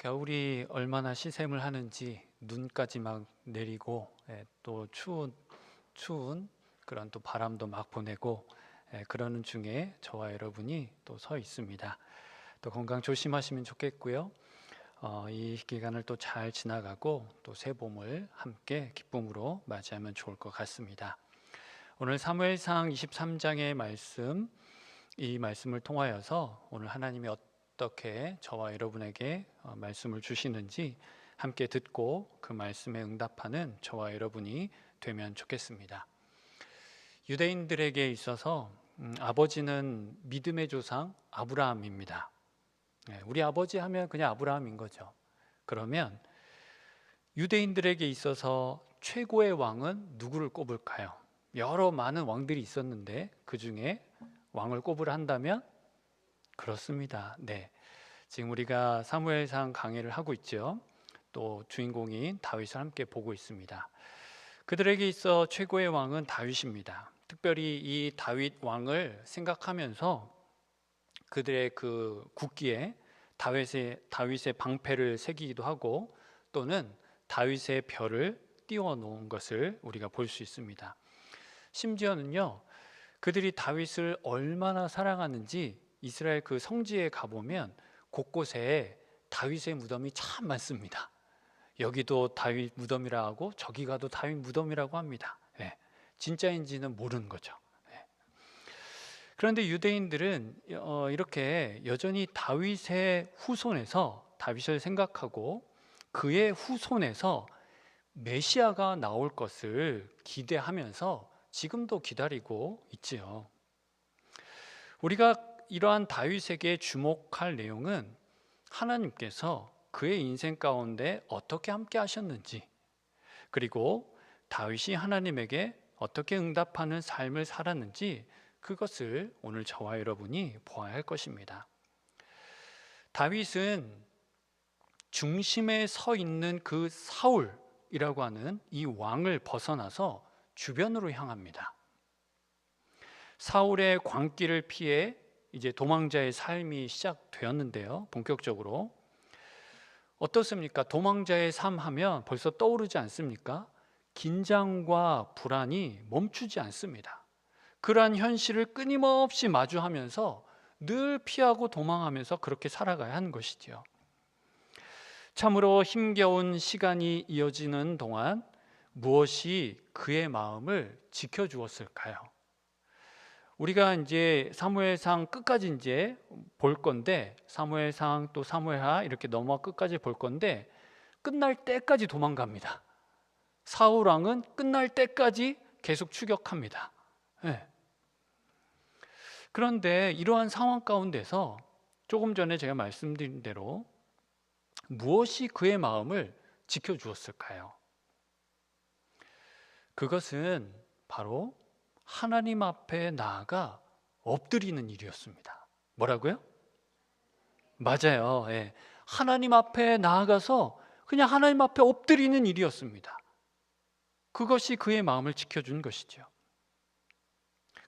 겨울이 얼마나 시샘을 하는지 눈까지 막 내리고 또 추운 그런 또 바람도 막 보내고 그러는 중에 저와 여러분이 또 서 있습니다. 또 건강 조심하시면 좋겠고요. 이 기간을 또 잘 지나가고 또 새 봄을 함께 기쁨으로 맞이하면 좋을 것 같습니다. 오늘 사무엘상 23장의 말씀, 이 말씀을 통하여서 오늘 하나님이 어떻게 저와 여러분에게 말씀을 주시는지 함께 듣고 그 말씀에 응답하는 저와 여러분이 되면 좋겠습니다. 유대인들에게 있어서 아버지는 믿음의 조상 아브라함입니다. 우리 아버지 하면 그냥 아브라함인 거죠. 그러면 유대인들에게 있어서 최고의 왕은 누구를 꼽을까요? 여러 많은 왕들이 있었는데 그 중에 왕을 꼽으라 한다면 그렇습니다. 지금 우리가 사무엘상 강해를 하고 있죠. 또 주인공인 다윗을 함께 보고 있습니다. 그들에게 있어 최고의 왕은 다윗입니다. 특별히 이 다윗 왕을 생각하면서 그들의 그 국기에 다윗의 방패를 새기기도 하고 또는 다윗의 별을 띄워 놓은 것을 우리가 볼 수 있습니다. 심지어는요, 그들이 다윗을 얼마나 사랑하는지 이스라엘 그 성지에 가보면 곳곳에 다윗의 무덤이 참 많습니다. 여기도 다윗 무덤이라 하고 저기 가도 다윗 무덤이라고 합니다. 진짜인지는 모르는 거죠. 그런데 유대인들은 이렇게 여전히 다윗의 후손에서 다윗을 생각하고 그의 후손에서 메시아가 나올 것을 기대하면서 지금도 기다리고 있지요. 우리가 이러한 다윗에게 주목할 내용은 하나님께서 그의 인생 가운데 어떻게 함께 하셨는지, 그리고 다윗이 하나님에게 어떻게 응답하는 삶을 살았는지, 그것을 오늘 저와 여러분이 보아야 할 것입니다. 다윗은 중심에 서 있는 그 사울이라고 하는 이 왕을 벗어나서 주변으로 향합니다. 사울의 광기를 피해 이제 도망자의 삶이 시작되었는데요. 본격적으로 어떻습니까? 도망자의 삶 하면 벌써 떠오르지 않습니까? 긴장과 불안이 멈추지 않습니다. 그러한 현실을 끊임없이 마주하면서 늘 피하고 도망하면서 그렇게 살아가야 하는 것이지요. 참으로 힘겨운 시간이 이어지는 동안 무엇이 그의 마음을 지켜주었을까요? 우리가 이제 사무엘상 끝까지 이제 볼 건데, 사무엘상 또 사무엘하 이렇게 넘어 끝까지 볼 건데, 끝날 때까지 도망갑니다. 사울 왕은 끝날 때까지 계속 추격합니다. 그런데 이러한 상황 가운데서 조금 전에 제가 말씀드린 대로 무엇이 그의 마음을 지켜주었을까요? 그것은 바로 하나님 앞에 나아가 엎드리는 일이었습니다. 뭐라고요? 맞아요. 하나님 앞에 나아가서 그냥 하나님 앞에 엎드리는 일이었습니다. 그것이 그의 마음을 지켜준 것이죠.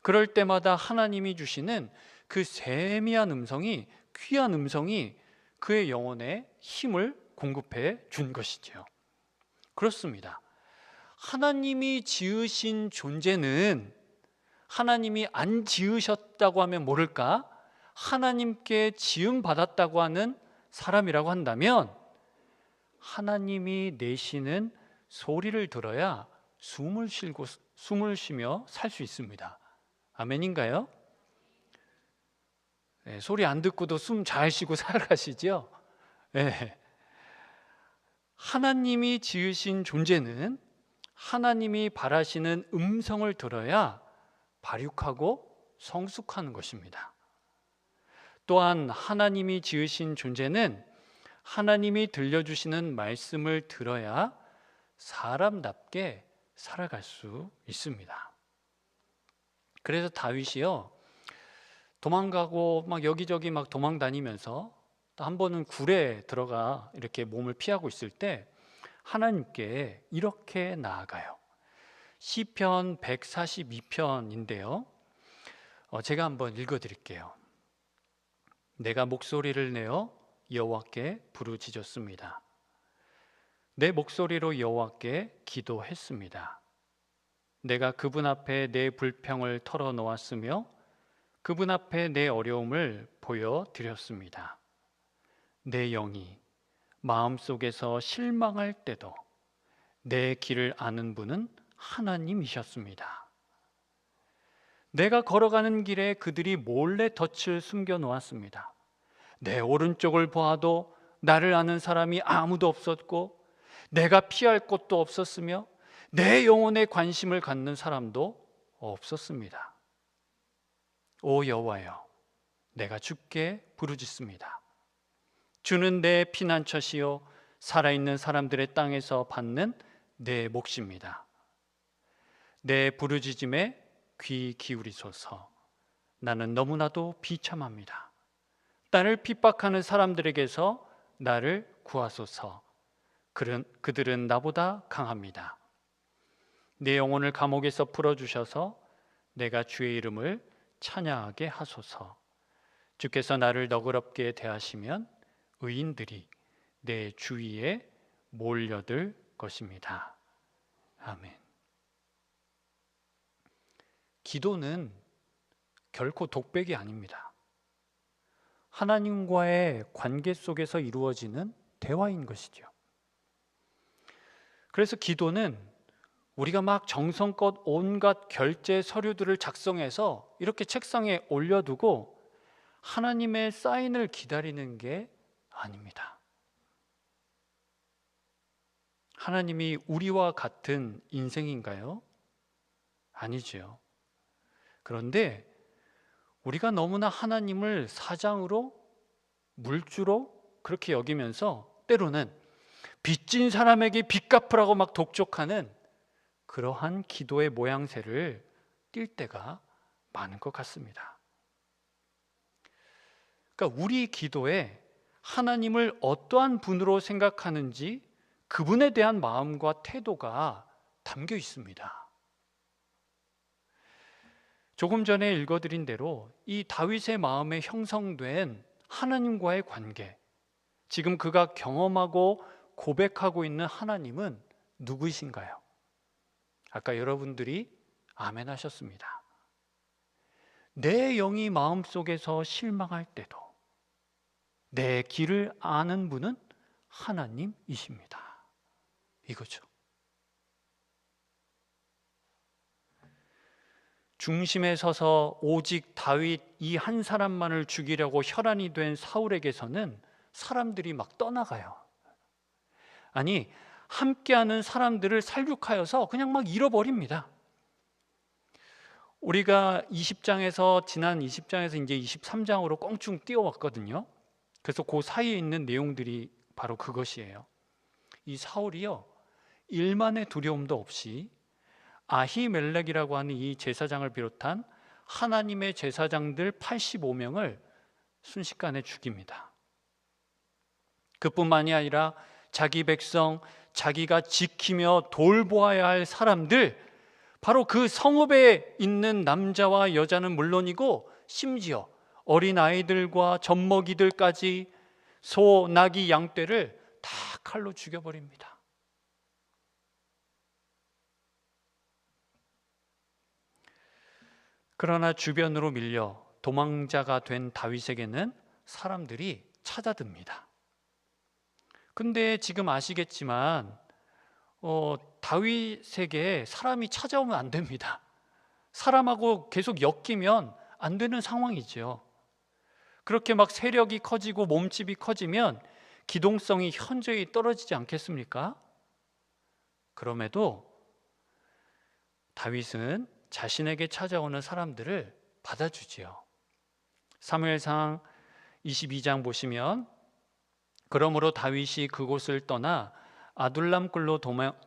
그럴 때마다 하나님이 주시는 그 세미한 음성이, 귀한 음성이 그의 영혼에 힘을 공급해 준 것이죠. 그렇습니다. 하나님이 지으신 존재는 하나님이 안 지으셨다고 하면 모를까? 하나님께 지음 받았다고 하는 사람이라고 한다면 하나님이 내쉬는 소리를 들어야 숨을 쉬며 살 수 있습니다. 아멘인가요? 소리 안 듣고도 숨 잘 쉬고 살아가시죠? 하나님이 지으신 존재는 하나님이 바라시는 음성을 들어야 발육하고 성숙하는 것입니다. 또한 하나님이 지으신 존재는 하나님이 들려주시는 말씀을 들어야 사람답게 살아갈 수 있습니다. 그래서 다윗이요, 도망가고 막 여기저기 막 도망 다니면서 또 한 번은 굴에 들어가 이렇게 몸을 피하고 있을 때 하나님께 이렇게 나아가요. 시편 142편인데요. 제가 한번 읽어드릴게요. 내가 목소리를 내어 여호와께 부르짖었습니다. 내 목소리로 여호와께 기도했습니다. 내가 그분 앞에 내 불평을 털어놓았으며 그분 앞에 내 어려움을 보여드렸습니다. 내 영이 마음속에서 실망할 때도 내 길을 아는 분은 하나님이셨습니다. 내가 걸어가는 길에 그들이 몰래 덫을 숨겨 놓았습니다. 내 오른쪽을 보아도 나를 아는 사람이 아무도 없었고 내가 피할 곳도 없었으며 내 영혼에 관심을 갖는 사람도 없었습니다. 오 여호와여, 내가 주께 부르짖습니다. 주는 내 피난처시요 살아있는 사람들의 땅에서 받는 내 몫입니다. 내 부르짖음에 귀 기울이소서. 나는 너무나도 비참합니다. 나를 핍박하는 사람들에게서 나를 구하소서. 그들은 나보다 강합니다. 내 영혼을 감옥에서 풀어주셔서 내가 주의 이름을 찬양하게 하소서. 주께서 나를 너그럽게 대하시면 의인들이 내 주위에 몰려들 것입니다. 아멘. 기도는 결코 독백이 아닙니다. 하나님과의 관계 속에서 이루어지는 대화인 것이죠. 그래서 기도는 우리가 막 정성껏 온갖 결제 서류들을 작성해서 이렇게 책상에 올려두고 하나님의 사인을 기다리는 게 아닙니다. 하나님이 우리와 같은 인생인가요? 아니지요. 그런데 우리가 너무나 하나님을 사장으로, 물주로 그렇게 여기면서 때로는 빚진 사람에게 빚 갚으라고 막 독촉하는 그러한 기도의 모양새를 띌 때가 많은 것 같습니다. 그러니까 우리 기도에 하나님을 어떠한 분으로 생각하는지 그분에 대한 마음과 태도가 담겨 있습니다. 조금 전에 읽어드린 대로 이 다윗의 마음에 형성된 하나님과의 관계, 지금 그가 경험하고 고백하고 있는 하나님은 누구이신가요? 아까 여러분들이 아멘 하셨습니다. 내 영이 마음속에서 실망할 때도 내 길을 아는 분은 하나님이십니다. 이거죠. 중심에 서서 오직 다윗 이 한 사람만을 죽이려고 혈안이 된 사울에게서는 사람들이 막 떠나가요. 아니, 함께하는 사람들을 살육하여서 그냥 막 잃어버립니다. 우리가 20장에서 지난 20장에서 이제 23장으로 껑충 뛰어왔거든요. 그래서 그 사이에 있는 내용들이 바로 그것이에요. 이 사울이요, 일만의 두려움도 없이 아히멜렉이라고 하는 이 제사장을 비롯한 하나님의 제사장들 85명을 순식간에 죽입니다. 그뿐만이 아니라 자기 백성, 자기가 지키며 돌보아야 할 사람들, 바로 그 성읍에 있는 남자와 여자는 물론이고 심지어 어린아이들과 젖먹이들까지 소, 나귀, 양떼를 다 칼로 죽여버립니다. 그러나 주변으로 밀려 도망자가 된 다윗에게는 사람들이 찾아듭니다. 근데 지금 아시겠지만 다윗에게 사람이 찾아오면 안 됩니다. 사람하고 계속 엮이면 안 되는 상황이죠. 그렇게 막 세력이 커지고 몸집이 커지면 기동성이 현저히 떨어지지 않겠습니까? 그럼에도 다윗은 자신에게 찾아오는 사람들을 받아주지요. 사무엘상 22장 보시면, 그러므로 다윗이 그곳을 떠나 아둘람 굴로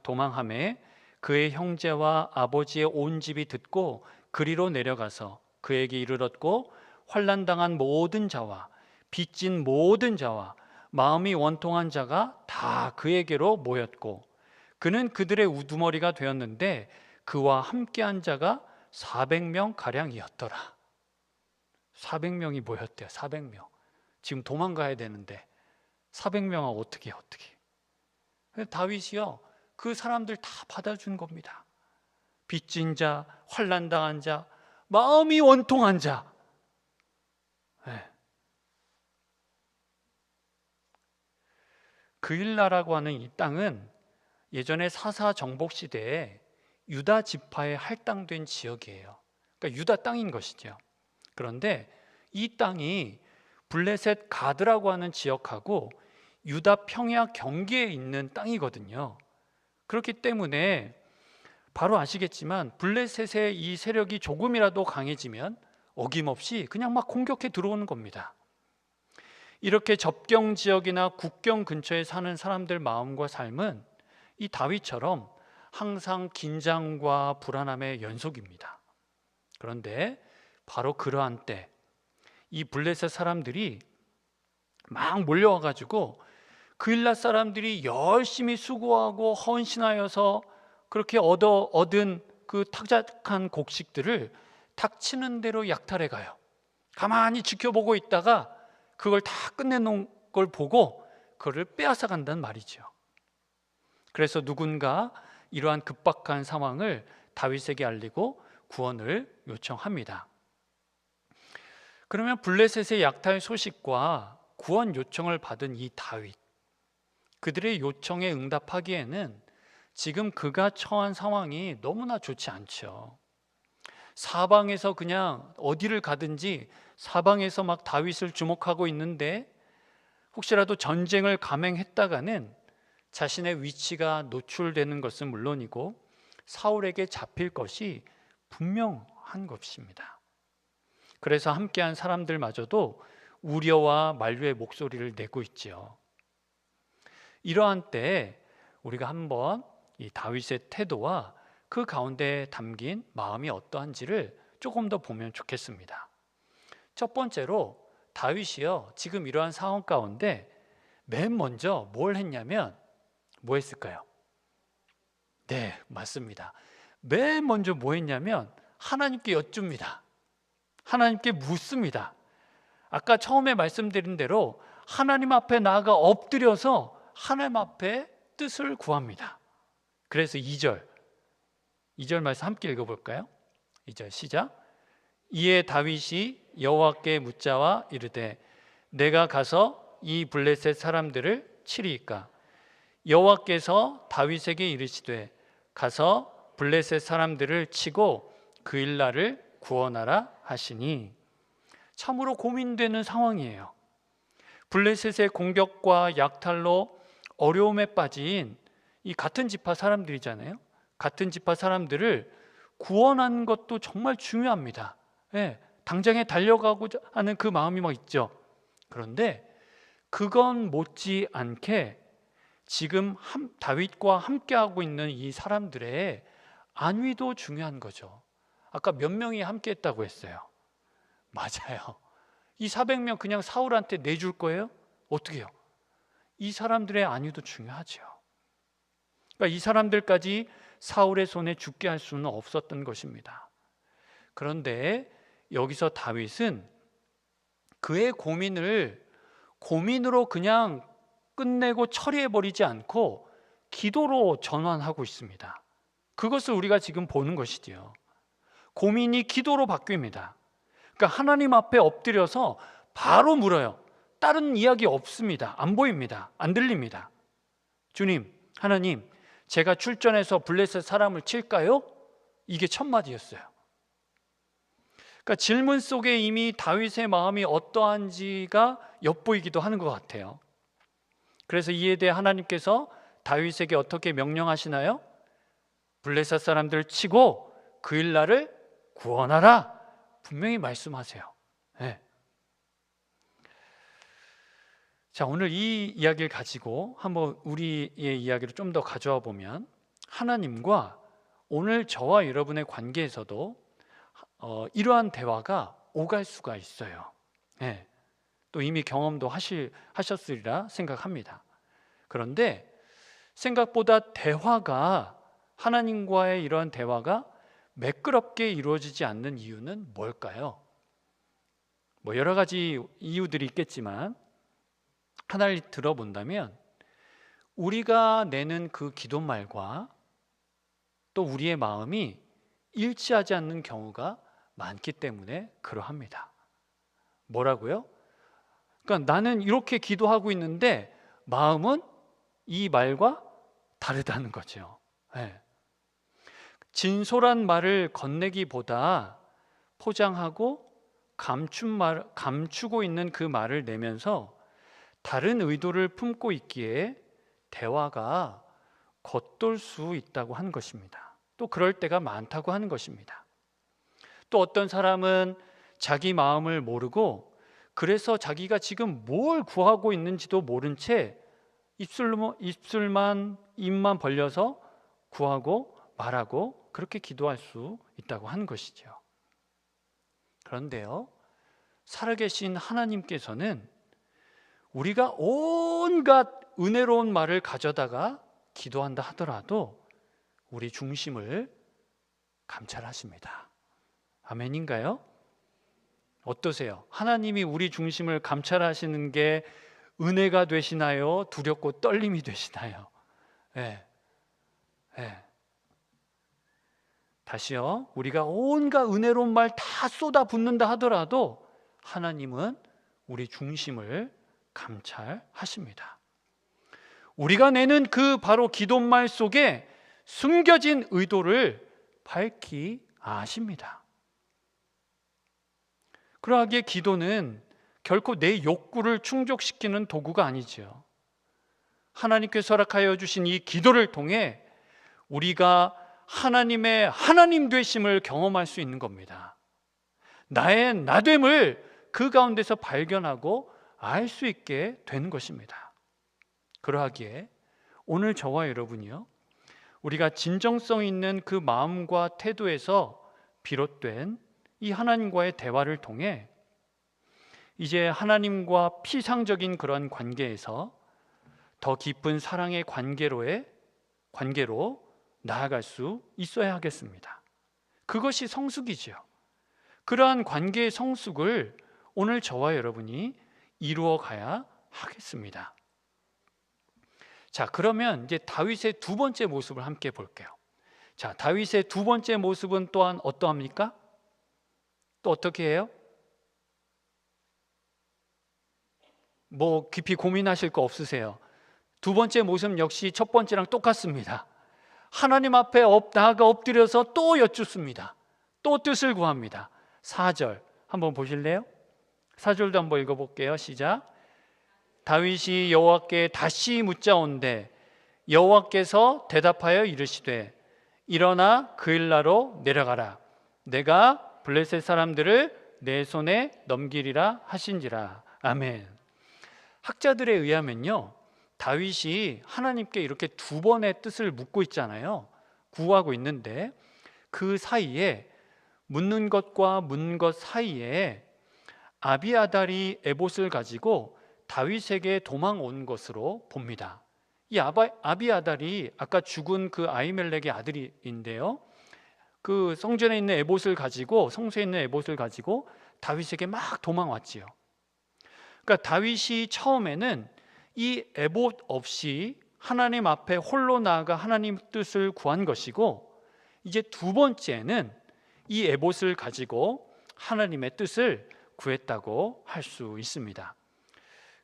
도망하매 그의 형제와 아버지의 온 집이 듣고 그리로 내려가서 그에게 이르렀고, 환난당한 모든 자와 빚진 모든 자와 마음이 원통한 자가 다 그에게로 모였고, 그는 그들의 우두머리가 되었는데 그와 함께한 자가 400명 가량이었더라. 400명이 모였대요. 400명. 지금 도망가야 되는데 400명아 어떻게. 다윗이요, 그 사람들 다 받아준 겁니다. 빚진 자, 환난당한 자, 마음이 원통한 자. 네. 그일라라고 하는 이 땅은 예전에 사사 정복 시대에 유다 지파에 할당된 지역이에요. 그러니까 유다 땅인 것이죠. 그런데 이 땅이 블레셋 가드라고 하는 지역하고 유다 평야 경계에 있는 땅이거든요. 그렇기 때문에 바로 아시겠지만 블레셋의 이 세력이 조금이라도 강해지면 어김없이 그냥 막 공격해 들어오는 겁니다. 이렇게 접경 지역이나 국경 근처에 사는 사람들 마음과 삶은 이 다윗처럼 항상 긴장과 불안함의 연속입니다. 그런데 바로 그러한 때 이 블레셋 사람들이 막 몰려와가지고 그일라 사람들이 열심히 수고하고 헌신하여서 그렇게 얻은 그 탁작한 곡식들을 닥치는 대로 약탈해 가요. 가만히 지켜보고 있다가 그걸 다 끝내놓은 걸 보고 그걸 빼앗아 간다는 말이죠. 그래서 누군가 이러한 급박한 상황을 다윗에게 알리고 구원을 요청합니다. 그러면 블레셋의 약탈 소식과 구원 요청을 받은 이 다윗, 그들의 요청에 응답하기에는 지금 그가 처한 상황이 너무나 좋지 않죠. 사방에서 그냥 어디를 가든지 사방에서 막 다윗을 주목하고 있는데 혹시라도 전쟁을 감행했다가는 자신의 위치가 노출되는 것은 물론이고 사울에게 잡힐 것이 분명한 것입니다. 그래서 함께한 사람들마저도 우려와 만류의 목소리를 내고 있지요. 이러한 때 우리가 한번 이 다윗의 태도와 그 가운데 담긴 마음이 어떠한지를 조금 더 보면 좋겠습니다. 첫 번째로 다윗이요, 지금 이러한 상황 가운데 맨 먼저 뭘 했냐면 뭐 했을까요? 네, 맞습니다. 맨 먼저 뭐 했냐면 하나님께 여쭙니다. 하나님께 묻습니다. 아까 처음에 말씀드린 대로 하나님 앞에 나아가 엎드려서 하나님 앞에 뜻을 구합니다. 그래서 2절 말씀 함께 읽어볼까요? 2절 시작. 이에 다윗이 여호와께 묻자와 이르되 내가 가서 이 블레셋 사람들을 치리이까? 여호와께서 다윗에게 이르시되 가서 블레셋 사람들을 치고 그일라를 구원하라 하시니. 참으로 고민되는 상황이에요. 블레셋의 공격과 약탈로 어려움에 빠진 이 같은 지파 사람들이잖아요. 같은 지파 사람들을 구원하는 것도 정말 중요합니다. 예, 당장에 달려가고자 하는 그 마음이 막 있죠. 그런데 그건 못지않게 지금 다윗과 함께하고 있는 이 사람들의 안위도 중요한 거죠. 아까 몇 명이 함께 했다고 했어요? 맞아요. 이 400명 그냥 사울한테 내줄 거예요? 어떻게 해요? 이 사람들의 안위도 중요하죠. 그러니까 이 사람들까지 사울의 손에 죽게 할 수는 없었던 것입니다. 그런데 여기서 다윗은 그의 고민으로 그냥 끝내고 처리해버리지 않고 기도로 전환하고 있습니다. 그것을 우리가 지금 보는 것이지요. 고민이 기도로 바뀝니다. 그러니까 하나님 앞에 엎드려서 바로 물어요. 다른 이야기 없습니다. 안 보입니다. 안 들립니다. 주님, 하나님, 제가 출전해서 블레셋 사람을 칠까요? 이게 첫 마디였어요. 그러니까 질문 속에 이미 다윗의 마음이 어떠한지가 엿보이기도 하는 것 같아요. 그래서 이에 대해 하나님께서 다윗에게 어떻게 명령하시나요? 블레셋 사람들을 치고 그일라를 구원하라, 분명히 말씀하세요. 네. 자, 오늘 이 이야기를 가지고 한번 우리의 이야기를 좀 더 가져와 보면 하나님과 오늘 저와 여러분의 관계에서도 이러한 대화가 오갈 수가 있어요. 네. 또 이미 경험도 하셨으리라 생각합니다. 그런데 생각보다 하나님과의 이러한 대화가 매끄럽게 이루어지지 않는 이유는 뭘까요? 여러 가지 이유들이 있겠지만 하나를 들어본다면 우리가 내는 그 기도말과 또 우리의 마음이 일치하지 않는 경우가 많기 때문에 그러합니다. 뭐라고요? 그러니까 나는 이렇게 기도하고 있는데 마음은 이 말과 다르다는 거죠. 네. 진솔한 말을 건네기보다 포장하고 감추고 있는 그 말을 내면서 다른 의도를 품고 있기에 대화가 겉돌 수 있다고 하는 것입니다. 또 그럴 때가 많다고 하는 것입니다. 또 어떤 사람은 자기 마음을 모르고 그래서 자기가 지금 뭘 구하고 있는지도 모른 채 입만 벌려서 구하고 말하고 그렇게 기도할 수 있다고 하는 것이죠. 그런데요, 살아계신 하나님께서는 우리가 온갖 은혜로운 말을 가져다가 기도한다 하더라도 우리 중심을 감찰하십니다. 아멘인가요? 어떠세요? 하나님이 우리 중심을 감찰하시는 게 은혜가 되시나요? 두렵고 떨림이 되시나요? 네. 네. 다시요, 우리가 온갖 은혜로운 말 다 쏟아붓는다 하더라도 하나님은 우리 중심을 감찰하십니다. 우리가 내는 그 바로 기도말 속에 숨겨진 의도를 밝히 아십니다. 그러하기에 기도는 결코 내 욕구를 충족시키는 도구가 아니죠. 하나님께서 허락하여 주신 이 기도를 통해 우리가 하나님의 하나님 되심을 경험할 수 있는 겁니다. 나의 나됨을 그 가운데서 발견하고 알 수 있게 되는 것입니다. 그러하기에 오늘 저와 여러분이요, 우리가 진정성 있는 그 마음과 태도에서 비롯된 이 하나님과의 대화를 통해 이제 하나님과 피상적인 그런 관계에서 더 깊은 사랑의 관계로 나아갈 수 있어야 하겠습니다. 그것이 성숙이지요. 그러한 관계의 성숙을 오늘 저와 여러분이 이루어 가야 하겠습니다. 자, 그러면 이제 다윗의 두 번째 모습을 함께 볼게요. 자, 다윗의 두 번째 모습은 또한 어떠합니까? 또 어떻게 해요? 뭐 깊이 고민하실 거 없으세요? 두 번째 모습 역시 첫 번째랑 똑같습니다. 하나님 앞에 나아가 엎드려서 또 여쭙습니다. 또 뜻을 구합니다. 4절 한번 보실래요? 4절도 한번 읽어볼게요. 시작. 다윗이 여호와께 다시 묻자온대 여호와께서 대답하여 이르시되 일어나 그일라로 내려가라. 내가 블레셋 사람들을 내 손에 넘기리라 하신지라. 아멘. 학자들에 의하면요, 다윗이 하나님께 이렇게 두 번의 뜻을 묻고 있잖아요. 구하고 있는데 그 사이에 묻는 것 사이에 아비아달이 에봇을 가지고 다윗에게 도망 온 것으로 봅니다. 이 아비아달이 아까 죽은 그 아히멜렉의 아들인데요, 그 성전에 있는 에봇을 가지고, 성소에 있는 에봇을 가지고 다윗에게 막 도망왔지요. 그러니까 다윗이 처음에는 이 에봇 없이 하나님 앞에 홀로 나아가 하나님 뜻을 구한 것이고, 이제 두 번째는 이 에봇을 가지고 하나님의 뜻을 구했다고 할 수 있습니다.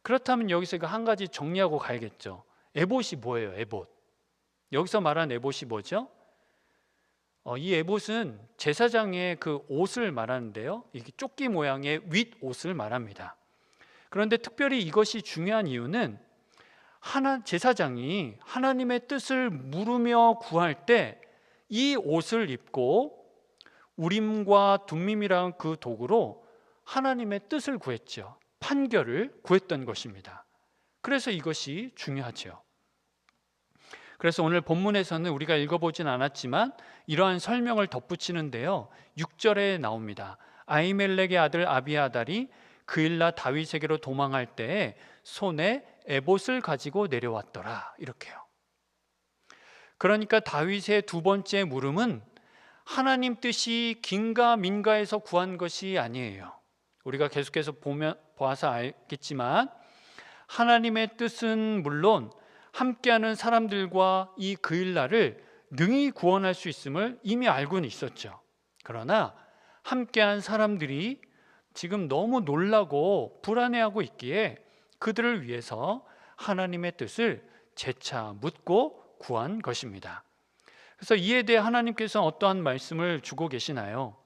그렇다면 여기서 이거 한 가지 정리하고 가야겠죠. 에봇이 뭐예요? 에봇. 여기서 말한 에봇이 뭐죠? 이 에봇은 제사장의 그 옷을 말하는데요, 이게 조끼 모양의 윗옷을 말합니다. 그런데 특별히 이것이 중요한 이유는 제사장이 하나님의 뜻을 물으며 구할 때 이 옷을 입고 우림과 둠밈이라는 그 도구로 하나님의 뜻을 구했죠. 판결을 구했던 것입니다. 그래서 이것이 중요하죠. 그래서 오늘 본문에서는 우리가 읽어보진 않았지만 이러한 설명을 덧붙이는데요, 6절에 나옵니다. 아히멜렉의 아들 아비아달이 그일라 다윗에게로 도망할 때에 손에 에봇을 가지고 내려왔더라, 이렇게요. 그러니까 다윗의 두 번째 물음은 하나님 뜻이 긴가 민가에서 구한 것이 아니에요. 우리가 계속해서 보아서 알겠지만 하나님의 뜻은 물론 함께하는 사람들과 이 그일라를 능히 구원할 수 있음을 이미 알고는 있었죠. 그러나 함께한 사람들이 지금 너무 놀라고 불안해하고 있기에 그들을 위해서 하나님의 뜻을 재차 묻고 구한 것입니다. 그래서 이에 대해 하나님께서 어떠한 말씀을 주고 계시나요?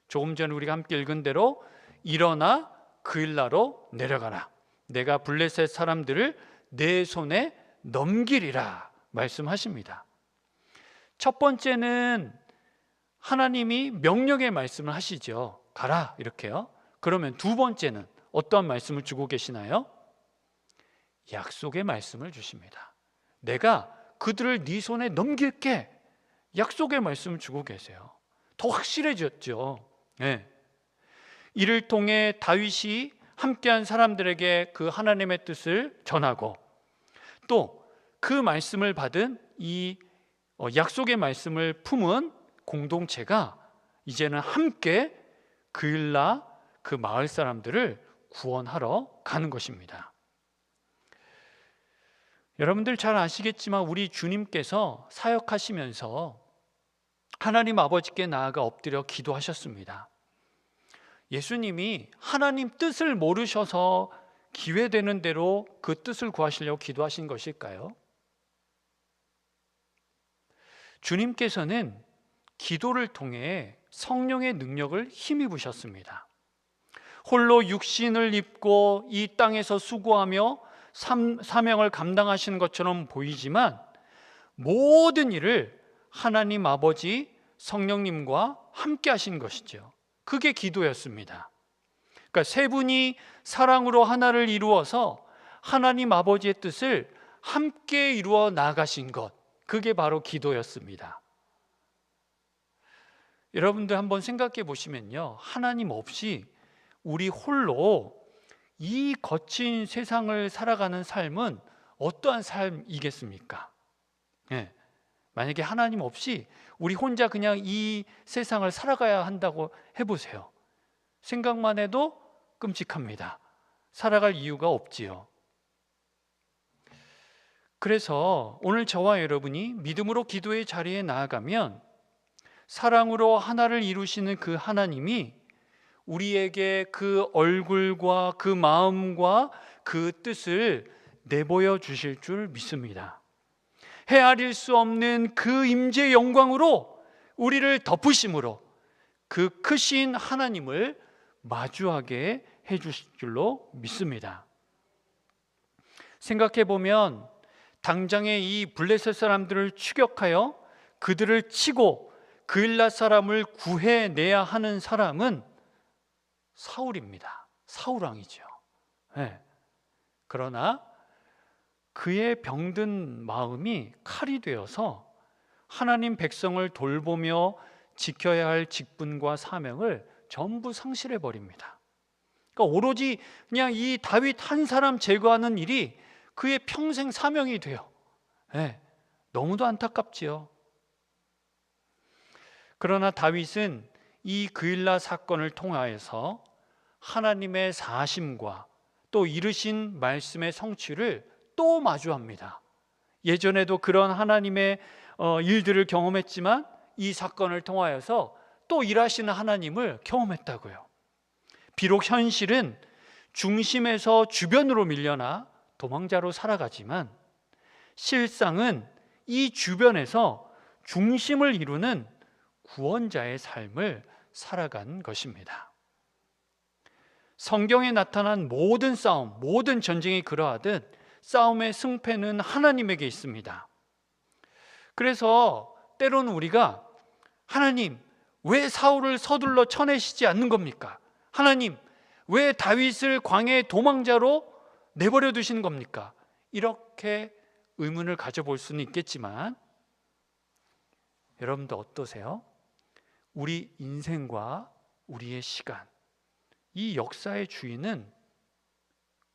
조금 전에 우리가 함께 읽은 대로 일어나 그일라로 내려가라. 내가 블레셋 사람들을 내 손에 넘기리라 말씀하십니다. 첫 번째는 하나님이 명령의 말씀을 하시죠. 가라 이렇게요. 그러면 두 번째는 어떠한 말씀을 주고 계시나요? 약속의 말씀을 주십니다. 내가 그들을 네 손에 넘길게. 약속의 말씀을 주고 계세요. 더 확실해졌죠. 네. 이를 통해 다윗이 함께한 사람들에게 그 하나님의 뜻을 전하고 또 그 말씀을 받은 이 약속의 말씀을 품은 공동체가 이제는 함께 그일라 그 마을 사람들을 구원하러 가는 것입니다. 여러분들 잘 아시겠지만 우리 주님께서 사역하시면서 하나님 아버지께 나아가 엎드려 기도하셨습니다. 예수님이 하나님 뜻을 모르셔서 기회되는 대로 그 뜻을 구하시려고 기도하신 것일까요? 주님께서는 기도를 통해 성령의 능력을 힘입으셨습니다. 홀로 육신을 입고 이 땅에서 수고하며 사명을 감당하시는 것처럼 보이지만 모든 일을 하나님 아버지 성령님과 함께 하신 것이죠. 그게 기도였습니다. 그러니까 세 분이 사랑으로 하나를 이루어서 하나님 아버지의 뜻을 함께 이루어 나가신 것, 그게 바로 기도였습니다. 여러분들 한번 생각해 보시면요, 하나님 없이 우리 홀로 이 거친 세상을 살아가는 삶은 어떠한 삶이겠습니까? 네. 만약에 하나님 없이 우리 혼자 그냥 이 세상을 살아가야 한다고 해보세요. 생각만 해도 끔찍합니다. 살아갈 이유가 없지요. 그래서 오늘 저와 여러분이 믿음으로 기도의 자리에 나아가면 사랑으로 하나를 이루시는 그 하나님이 우리에게 그 얼굴과 그 마음과 그 뜻을 내보여 주실 줄 믿습니다. 헤아릴 수 없는 그 임재의 영광으로 우리를 덮으심으로 그 크신 하나님을 마주하게 해주실 줄로 믿습니다. 생각해 보면 당장에 이 블레셋 사람들을 추격하여 그들을 치고 그일라 사람을 구해내야 하는 사람은 사울입니다. 사울 왕이죠. 네. 그러나 그의 병든 마음이 칼이 되어서 하나님 백성을 돌보며 지켜야 할 직분과 사명을 전부 상실해 버립니다. 그러니까 오로지 그냥 이 다윗 한 사람 제거하는 일이 그의 평생 사명이 돼요. 네. 너무도 안타깝지요. 그러나 다윗은 이 그일라 사건을 통하여서 하나님의 사심과 또 이르신 말씀의 성취를 또 마주합니다. 예전에도 그런 하나님의 일들을 경험했지만 이 사건을 통하여서 또 일하시는 하나님을 경험했다고요. 비록 현실은 중심에서 주변으로 밀려나 도망자로 살아가지만 실상은 이 주변에서 중심을 이루는 구원자의 삶을 살아간 것입니다. 성경에 나타난 모든 싸움, 모든 전쟁이 그러하듯 싸움의 승패는 하나님에게 있습니다. 그래서 때로는 우리가 하나님, 왜 사울을 서둘러 쳐내시지 않는 겁니까? 하나님, 왜 다윗을 광야의 도망자로 내버려 두시는 겁니까? 이렇게 의문을 가져볼 수는 있겠지만 여러분도 어떠세요? 우리 인생과 우리의 시간, 이 역사의 주인은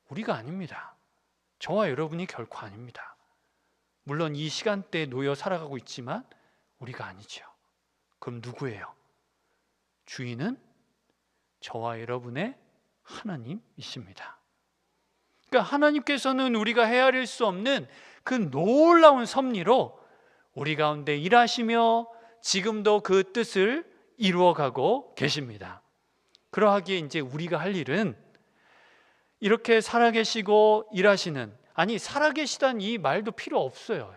우리가 아닙니다. 저와 여러분이 결코 아닙니다. 물론 이 시간대에 놓여 살아가고 있지만 우리가 아니죠. 그럼 누구예요? 주인은 저와 여러분의 하나님이십니다. 그러니까 하나님께서는 우리가 헤아릴 수 없는 그 놀라운 섭리로 우리 가운데 일하시며 지금도 그 뜻을 이루어가고 계십니다. 그러하기에 이제 우리가 할 일은 이렇게 살아계시고 일하시는, 아니 살아계시다는 이 말도 필요 없어요.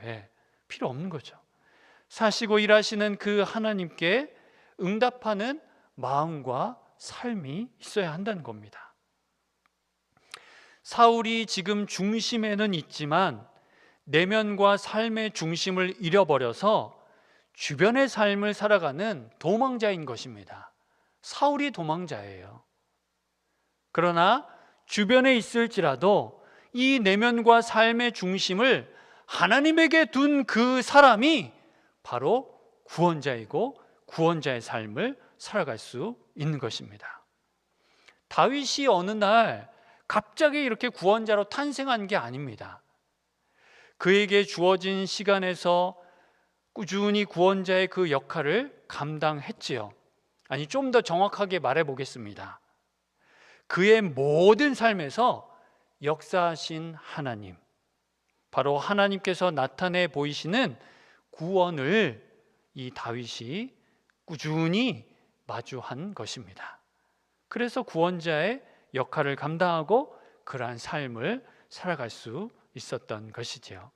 필요 없는 거죠. 사시고 일하시는 그 하나님께 응답하는 마음과 삶이 있어야 한다는 겁니다. 사울이 지금 중심에는 있지만 내면과 삶의 중심을 잃어버려서 주변의 삶을 살아가는 도망자인 것입니다. 사울이 도망자예요. 그러나 주변에 있을지라도 이 내면과 삶의 중심을 하나님에게 둔 그 사람이 바로 구원자이고 구원자의 삶을 살아갈 수 있는 것입니다. 다윗이 어느 날 갑자기 이렇게 구원자로 탄생한 게 아닙니다. 그에게 주어진 시간에서 꾸준히 구원자의 그 역할을 감당했지요. 아니, 좀 더 정확하게 말해 보겠습니다. 그의 모든 삶에서 역사하신 하나님, 바로 하나님께서 나타내 보이시는 구원을 이 다윗이 꾸준히 마주한 것입니다. 그래서 구원자의 역할을 감당하고 그러한 삶을 살아갈 수 있었던 것이지요.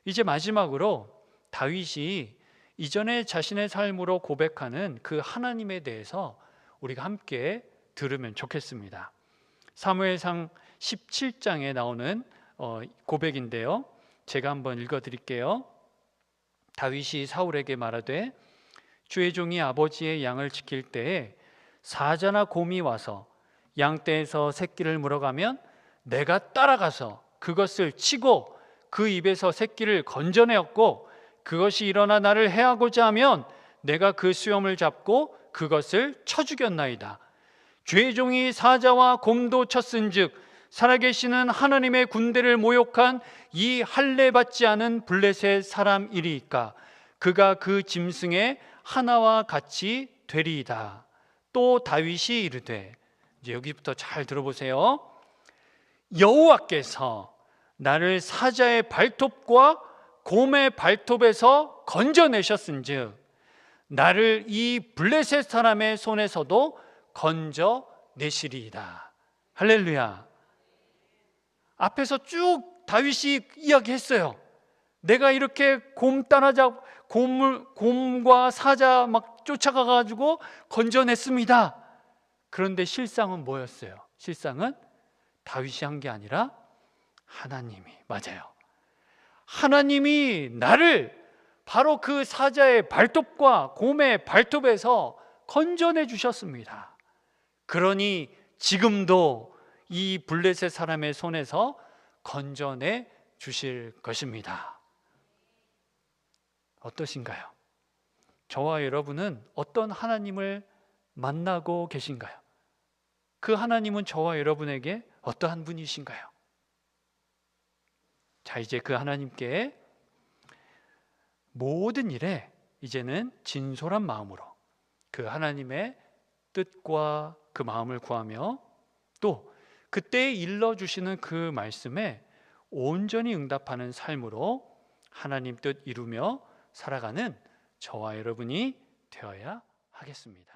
이제 마지막으로 다윗이 이전에 자신의 삶으로 고백하는 그 하나님에 대해서 우리가 함께 들으면 좋겠습니다. 사무엘상 17장에 나오는 고백인데요, 제가 한번 읽어드릴게요. 다윗이 사울에게 말하되 주의 종이 아버지의 양을 지킬 때에 사자나 곰이 와서 양떼에서 새끼를 물어가면 내가 따라가서 그것을 치고 그 입에서 새끼를 건져내었고, 그것이 일어나 나를 해하고자 하면 내가 그 수염을 잡고 그것을 쳐 죽였나이다. 주의 종이 사자와 곰도 쳤은즉 살아계시는 하나님의 군대를 모욕한 이 할례 받지 않은 블레셋 사람이리이까 그가 그 짐승의 하나와 같이 되리이다. 또 다윗이 이르되, 이제 여기부터 잘 들어보세요. 여호와께서 나를 사자의 발톱과 곰의 발톱에서 건져내셨은즉 나를 이 블레셋 사람의 손에서도 건져내시리이다. 할렐루야. 앞에서 쭉 다윗이 이야기했어요. 내가 이렇게 곰과 사자 막 쫓아가가지고 건져냈습니다. 그런데 실상은 뭐였어요? 실상은 다윗이 한 게 아니라 하나님이, 맞아요. 하나님이 나를 바로 그 사자의 발톱과 곰의 발톱에서 건져내 주셨습니다. 그러니 지금도 이 블레셋 사람의 손에서 건져내 주실 것입니다. 어떠신가요? 저와 여러분은 어떤 하나님을 만나고 계신가요? 그 하나님은 저와 여러분에게 어떠한 분이신가요? 자, 이제 그 하나님께 모든 일에 이제는 진솔한 마음으로 그 하나님의 뜻과 그 마음을 구하며 또 그때 일러주시는 그 말씀에 온전히 응답하는 삶으로 하나님 뜻 이루며 살아가는 저와 여러분이 되어야 하겠습니다.